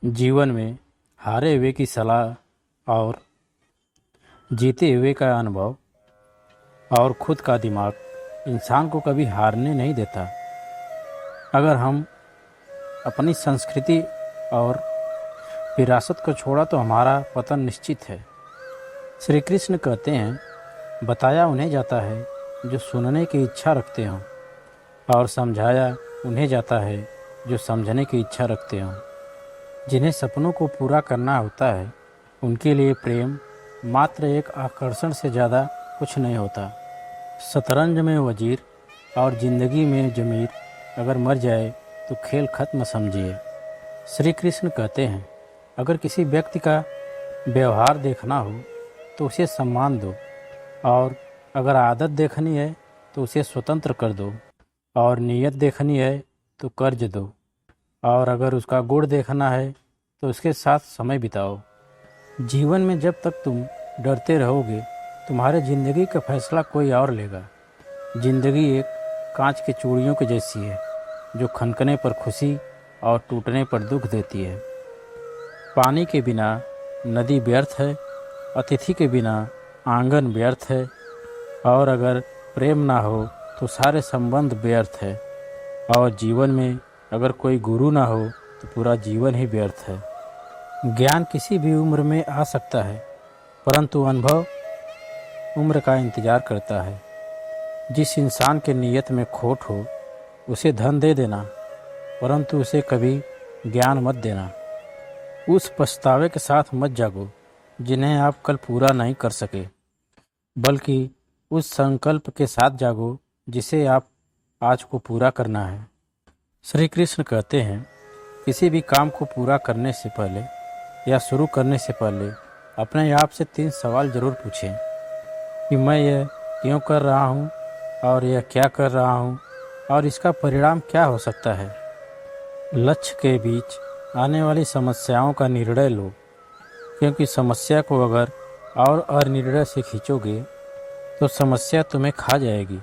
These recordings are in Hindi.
जीवन में हारे हुए की सलाह और जीते हुए का अनुभव और खुद का दिमाग इंसान को कभी हारने नहीं देता। अगर हम अपनी संस्कृति और विरासत को छोड़ा तो हमारा पतन निश्चित है। श्री कृष्ण कहते हैं, बताया उन्हें जाता है जो सुनने की इच्छा रखते हों, और समझाया उन्हें जाता है जो समझने की इच्छा रखते हों। जिन्हें सपनों को पूरा करना होता है उनके लिए प्रेम मात्र एक आकर्षण से ज़्यादा कुछ नहीं होता। शतरंज में वजीर और ज़िंदगी में जमीर अगर मर जाए तो खेल खत्म समझिए। श्री कृष्ण कहते हैं, अगर किसी व्यक्ति का व्यवहार देखना हो तो उसे सम्मान दो, और अगर आदत देखनी है तो उसे स्वतंत्र कर दो, और नीयत देखनी है तो कर्ज दो, और अगर उसका गुण देखना है तो उसके साथ समय बिताओ। जीवन में जब तक तुम डरते रहोगे तुम्हारे ज़िंदगी का फैसला कोई और लेगा। ज़िंदगी एक कांच की चूड़ियों की जैसी है जो खनकने पर खुशी और टूटने पर दुख देती है। पानी के बिना नदी व्यर्थ है, अतिथि के बिना आंगन व्यर्थ है, और अगर प्रेम ना हो तो सारे संबंध व्यर्थ है, और जीवन में अगर कोई गुरु ना हो तो पूरा जीवन ही व्यर्थ है। ज्ञान किसी भी उम्र में आ सकता है, परंतु अनुभव उम्र का इंतज़ार करता है। जिस इंसान के नीयत में खोट हो उसे धन दे देना, परंतु उसे कभी ज्ञान मत देना। उस पछतावे के साथ मत जागो जिन्हें आप कल पूरा नहीं कर सके, बल्कि उस संकल्प के साथ जागो जिसे आप आज को पूरा करना है। श्री कृष्ण कहते हैं, किसी भी काम को पूरा करने से पहले या शुरू करने से पहले अपने आप से 3 सवाल ज़रूर पूछें कि मैं यह क्यों कर रहा हूँ, और यह क्या कर रहा हूँ, और इसका परिणाम क्या हो सकता है। लक्ष्य के बीच आने वाली समस्याओं का निर्णय लो, क्योंकि समस्या को अगर और अनिर्णय से खींचोगे तो समस्या तुम्हें खा जाएगी।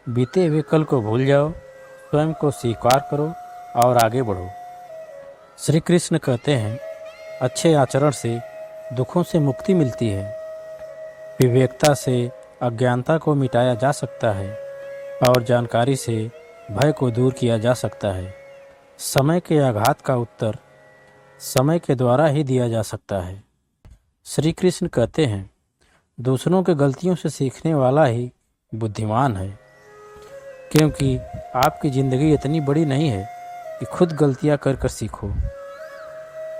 बीते हुए कल को भूल जाओ, स्वयं को स्वीकार करो और आगे बढ़ो। श्री कृष्ण कहते हैं, अच्छे आचरण से दुखों से मुक्ति मिलती है। विवेकता से अज्ञानता को मिटाया जा सकता है, और जानकारी से भय को दूर किया जा सकता है। समय के आघात का उत्तर समय के द्वारा ही दिया जा सकता है। श्री कृष्ण कहते हैं, दूसरों के गलतियों से सीखने वाला ही बुद्धिमान है, क्योंकि आपकी ज़िंदगी इतनी बड़ी नहीं है कि खुद गलतियां कर कर सीखो।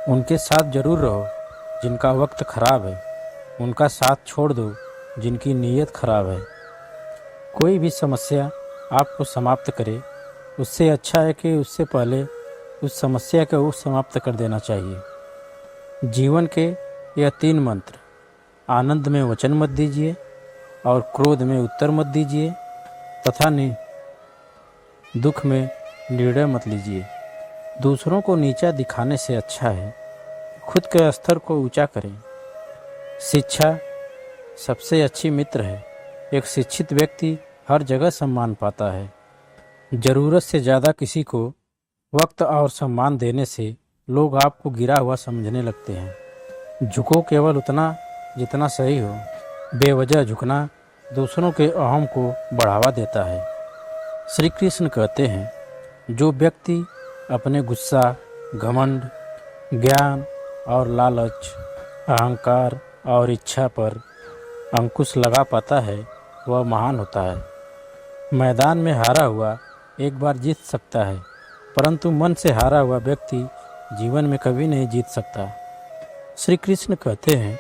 उनके साथ जरूर रहो जिनका वक्त खराब है, उनका साथ छोड़ दो जिनकी नीयत खराब है। कोई भी समस्या आपको समाप्त करे उससे अच्छा है कि उससे पहले उस समस्या को समाप्त कर देना चाहिए। जीवन के यह 3 मंत्र, आनंद में वचन मत दीजिए, और क्रोध में उत्तर मत दीजिए, तथा दुख में निर्णय मत लीजिए। दूसरों को नीचा दिखाने से अच्छा है खुद के स्तर को ऊंचा करें। शिक्षा सबसे अच्छी मित्र है। एक शिक्षित व्यक्ति हर जगह सम्मान पाता है। ज़रूरत से ज़्यादा किसी को वक्त और सम्मान देने से लोग आपको गिरा हुआ समझने लगते हैं। झुको केवल उतना जितना सही हो। बेवजह झुकना दूसरों के अहम को बढ़ावा देता है। श्री कृष्ण कहते हैं, जो व्यक्ति अपने गुस्सा, घमंड, ज्ञान और लालच, अहंकार और इच्छा पर अंकुश लगा पाता है वह महान होता है। मैदान में हारा हुआ एक बार जीत सकता है, परंतु मन से हारा हुआ व्यक्ति जीवन में कभी नहीं जीत सकता। श्री कृष्ण कहते हैं,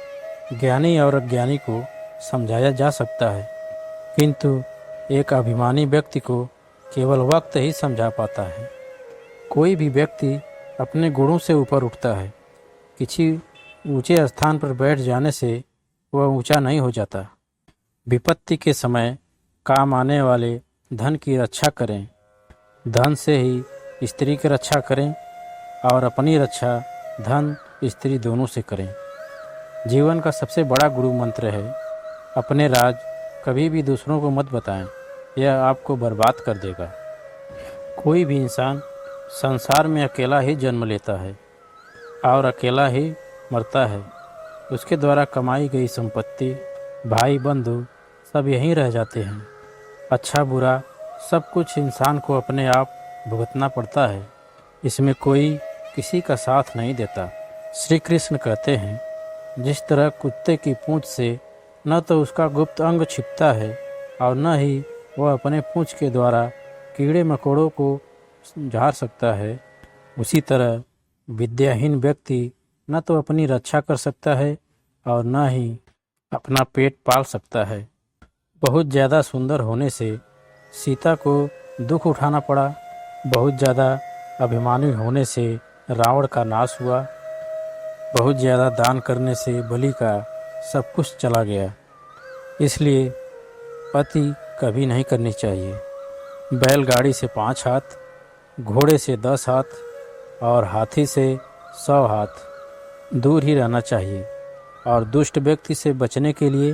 ज्ञानी और अज्ञानी को समझाया जा सकता है, किंतु एक अभिमानी व्यक्ति को केवल वक्त ही समझा पाता है। कोई भी व्यक्ति अपने गुणों से ऊपर उठता है। किसी ऊंचे स्थान पर बैठ जाने से वह ऊंचा नहीं हो जाता। विपत्ति के समय काम आने वाले धन की रक्षा करें। धन से ही स्त्री की रक्षा करें, और अपनी रक्षा धन स्त्री दोनों से करें। जीवन का सबसे बड़ा गुरु मंत्र है, अपने राज कभी भी दूसरों को मत बताएं, यह आपको बर्बाद कर देगा। कोई भी इंसान संसार में अकेला ही जन्म लेता है, और अकेला ही मरता है। उसके द्वारा कमाई गई संपत्ति, भाई बंधु सब यहीं रह जाते हैं। अच्छा बुरा सब कुछ इंसान को अपने आप भुगतना पड़ता है। इसमें कोई किसी का साथ नहीं देता। श्री कृष्ण कहते हैं, जिस तरह कुत्ते की पूंछ से न तो उसका गुप्त अंग छिपता है और न ही वह अपने पूंछ के द्वारा कीड़े मकोड़ों को झाड़ सकता है, उसी तरह विद्याहीन व्यक्ति न तो अपनी रक्षा कर सकता है और न ही अपना पेट पाल सकता है। बहुत ज़्यादा सुंदर होने से सीता को दुख उठाना पड़ा। बहुत ज़्यादा अभिमानी होने से रावण का नाश हुआ। बहुत ज़्यादा दान करने से बलि का सब कुछ चला गया। इसलिए पति कभी नहीं करनी चाहिए। बैलगाड़ी से 5 हाथ, घोड़े से 10 हाथ और हाथी से 100 हाथ दूर ही रहना चाहिए। और दुष्ट व्यक्ति से बचने के लिए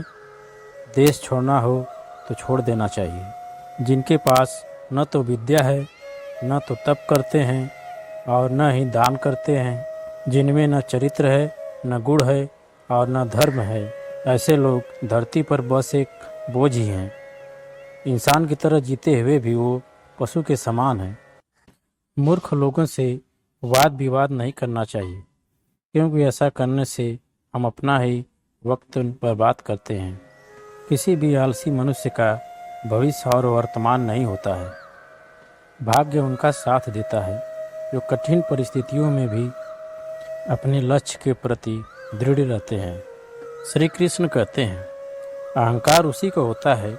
देश छोड़ना हो तो छोड़ देना चाहिए। जिनके पास न तो विद्या है, न तो तप करते हैं और न ही दान करते हैं, जिनमें न चरित्र है, न गुण है और न धर्म है, ऐसे लोग धरती पर बस एक बोझ ही हैं। इंसान की तरह जीते हुए भी वो पशु के समान हैं। मूर्ख लोगों से वाद विवाद नहीं करना चाहिए, क्योंकि ऐसा करने से हम अपना ही वक्त बर्बाद करते हैं। किसी भी आलसी मनुष्य का भविष्य और वर्तमान नहीं होता है। भाग्य उनका साथ देता है जो कठिन परिस्थितियों में भी अपने लक्ष्य के प्रति दृढ़ रहते हैं। श्री कृष्ण कहते हैं, अहंकार उसी को होता है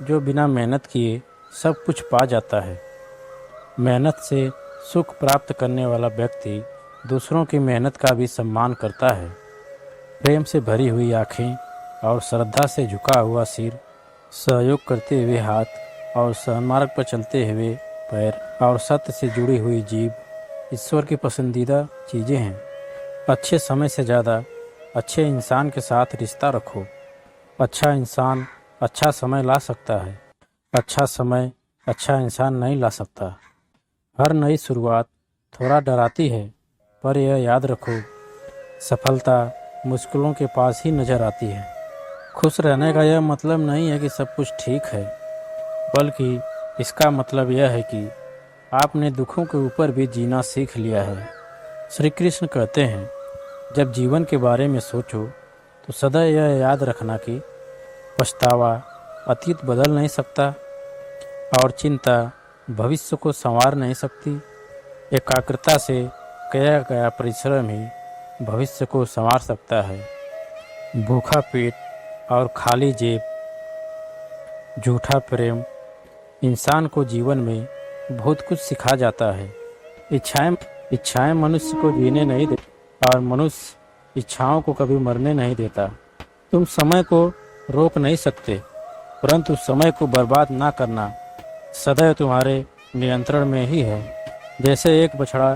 जो बिना मेहनत किए सब कुछ पा जाता है। मेहनत से सुख प्राप्त करने वाला व्यक्ति दूसरों की मेहनत का भी सम्मान करता है। प्रेम से भरी हुई आँखें और श्रद्धा से झुका हुआ सिर, सहयोग करते हुए हाथ और सन्मार्ग पर चलते हुए पैर और सत्य से जुड़ी हुई जीभ ईश्वर की पसंदीदा चीज़ें हैं। अच्छे समय से ज़्यादा अच्छे इंसान के साथ रिश्ता रखो। अच्छा इंसान अच्छा समय ला सकता है, अच्छा समय अच्छा इंसान नहीं ला सकता। हर नई शुरुआत थोड़ा डराती है, पर यह याद रखो, सफलता मुश्किलों के पास ही नज़र आती है। खुश रहने का यह मतलब नहीं है कि सब कुछ ठीक है, बल्कि इसका मतलब यह है कि आपने दुखों के ऊपर भी जीना सीख लिया है। श्री कृष्ण कहते हैं, जब जीवन के बारे में सोचो तो सदा यह याद रखना कि पछतावा अतीत बदल नहीं सकता और चिंता भविष्य को संवार नहीं सकती। एकाग्रता से किया गया परिश्रम ही भविष्य को संवार सकता है। भूखा पेट और खाली जेब, झूठा प्रेम इंसान को जीवन में बहुत कुछ सिखा जाता है। इच्छाएं मनुष्य को जीने नहीं देती और मनुष्य इच्छाओं को कभी मरने नहीं देता। तुम समय को रोक नहीं सकते, परंतु समय को बर्बाद ना करना सदैव तुम्हारे नियंत्रण में ही है। जैसे एक बछड़ा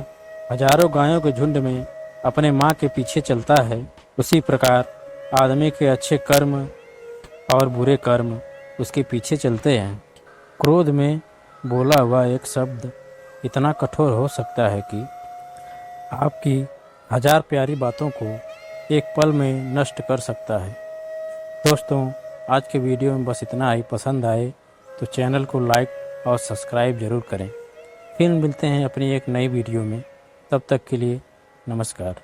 हजारों गायों के झुंड में अपने माँ के पीछे चलता है, उसी प्रकार आदमी के अच्छे कर्म और बुरे कर्म उसके पीछे चलते हैं। क्रोध में बोला हुआ एक शब्द इतना कठोर हो सकता है कि आपकी 1000 प्यारी बातों को एक पल में नष्ट कर सकता है। दोस्तों, आज के वीडियो में बस इतना ही। पसंद आए तो चैनल को लाइक और सब्सक्राइब ज़रूर करें। फिर मिलते हैं अपनी एक नई वीडियो में। तब तक के लिए नमस्कार।